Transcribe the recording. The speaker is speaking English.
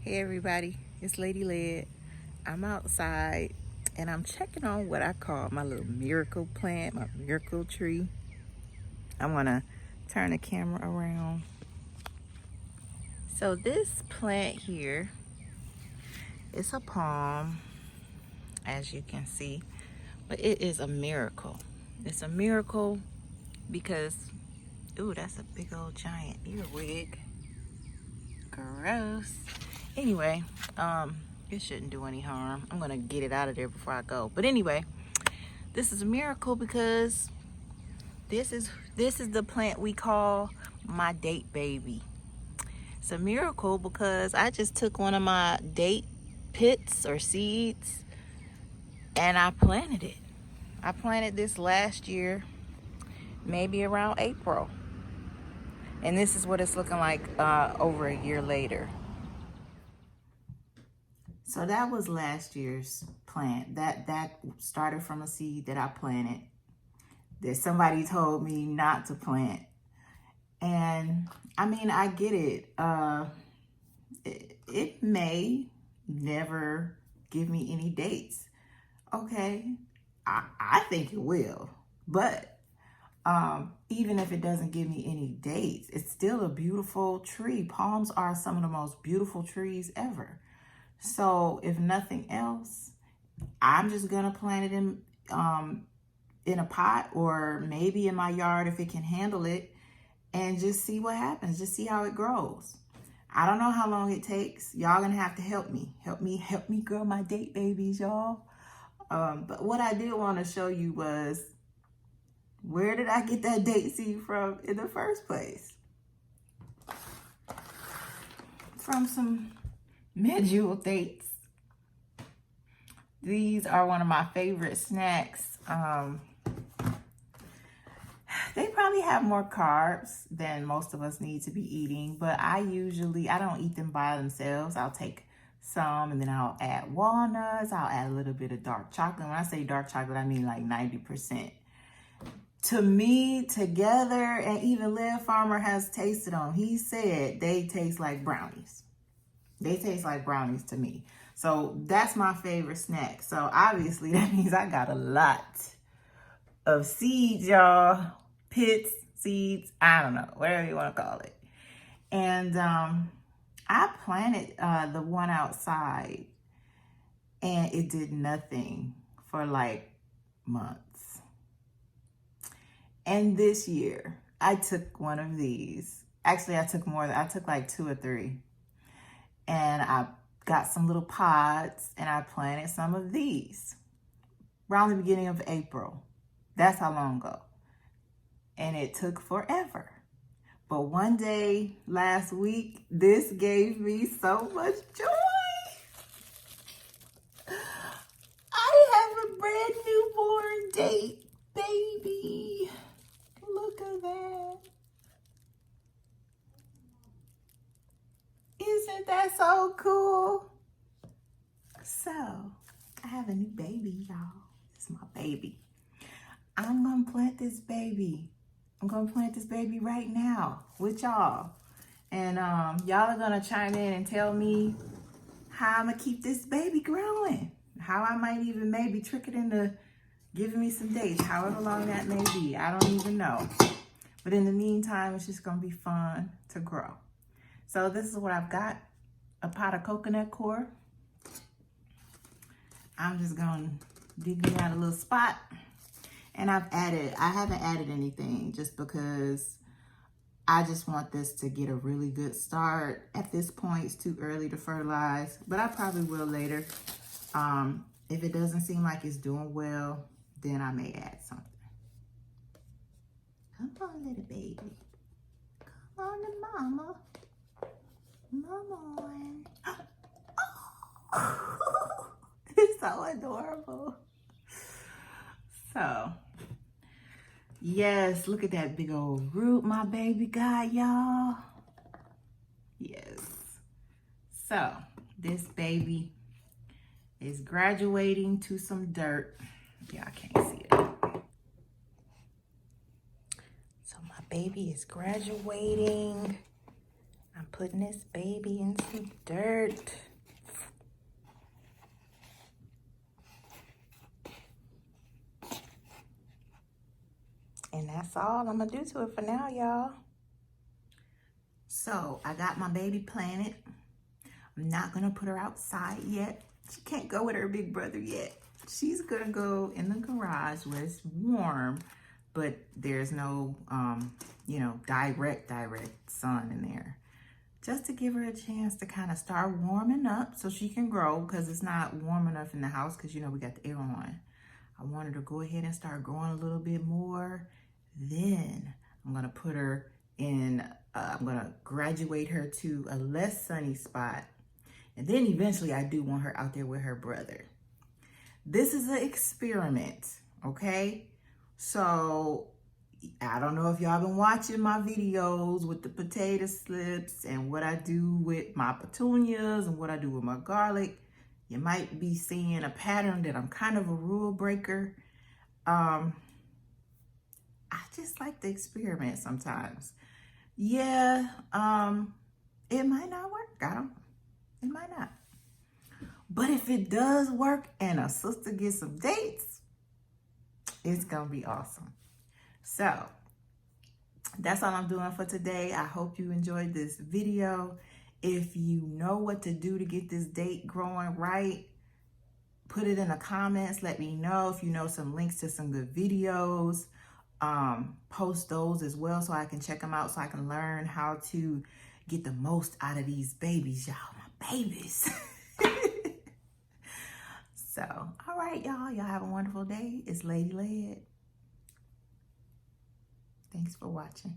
Hey everybody, it's Lady Led. I'm outside and I'm checking on what I call my little miracle plant, my miracle tree. I want to turn the camera around. So this plant here is a palm, as you can see, but it is a miracle. It's a miracle because, ooh, that's a big old giant earwig. Gross. Anyway, it shouldn't do any harm. I'm gonna get it out of there before I go. But anyway, this is a miracle because this is the plant we call my date baby. It's a miracle because I just took one of my date pits or seeds and I planted it. I planted this last year, maybe around April. And this is what it's looking like over a year later. So that was last year's plant. That started from a seed that I planted that somebody told me not to plant. And I mean, I get it. It may never give me any dates. Okay, I think it will. But even if it doesn't give me any dates, it's still a beautiful tree. Palms are some of the most beautiful trees ever. So if nothing else, I'm just gonna plant it in a pot or maybe in my yard if it can handle it, and just see what happens. Just see how it grows. I don't know how long it takes. Y'all gonna have to help me grow my date babies, y'all. But what I did want to show you was, where did I get that date seed from in the first place? From some Medjool dates. These are one of my favorite snacks. They probably have more carbs than most of us need to be eating, but I don't eat them by themselves. I'll take some and then I'll add walnuts. I'll add a little bit of dark chocolate. When I say dark chocolate, I mean like 90%. To me, together, and even Liv Farmer has tasted them. He said they taste like brownies. They taste like brownies to me. So that's my favorite snack. So obviously that means I got a lot of seeds, y'all. Pits, seeds, I don't know, whatever you want to call it. And I planted the one outside and it did nothing for like months. And this year I took one of these. Actually, I took more. I took like 2 or 3. And I got some little pods and I planted some of these around the beginning of April. That's how long ago. And it took forever. But one day last week, this gave me so much joy. I have a brand newborn date baby. Look at that. Isn't that so cool? So, I have a new baby, y'all. This is my baby. I'm gonna plant this baby. I'm gonna plant this baby right now with y'all. And y'all are gonna chime in and tell me how I'm gonna keep this baby growing. How I might even maybe trick it into giving me some dates, however long that may be. I don't even know. But in the meantime, it's just gonna be fun to grow. So this is what I've got. A pot of coconut coir. I'm just gonna dig me out a little spot. And I haven't added anything just because I just want this to get a really good start. At this point, it's too early to fertilize, but I probably will later. If it doesn't seem like it's doing well, then I may add something. Come on, little baby. Come on to mama. Mama. Oh. It's so adorable. So, yes, look at that big old root my baby got, y'all. Yes. So, this baby is graduating to some dirt. Yeah, I can't see it. So, my baby is graduating. I'm putting this baby in some dirt. And that's all I'm gonna do to it for now, y'all. So I got my baby planted. I'm not gonna put her outside yet. She can't go with her big brother yet. She's gonna go in the garage where it's warm, but there's no, you know, direct sun in there. Just to give her a chance to kind of start warming up so she can grow, because it's not warm enough in the house because, you know, we got the air on. I wanted her to go ahead and start growing a little bit more. Then I'm gonna put her in, I'm gonna graduate her to a less sunny spot. And then eventually I do want her out there with her brother. This is an experiment, okay? So I don't know if y'all been watching my videos with the potato slips and what I do with my petunias and what I do with my garlic. You might be seeing a pattern that I'm kind of a rule breaker. I just like to experiment sometimes. Yeah, it might not work. I don't know. It might not. But if it does work and a sister gets some dates, it's gonna be awesome. So that's all I'm doing for today. I hope you enjoyed this video. If you know what to do to get this date growing right, put it in the comments. Let me know. If you know some links to some good videos, post those as well so I can check them out, so I can learn how to get the most out of these babies, y'all. My babies. So, all right, y'all. Y'all have a wonderful day. It's Lady Led. Thanks for watching.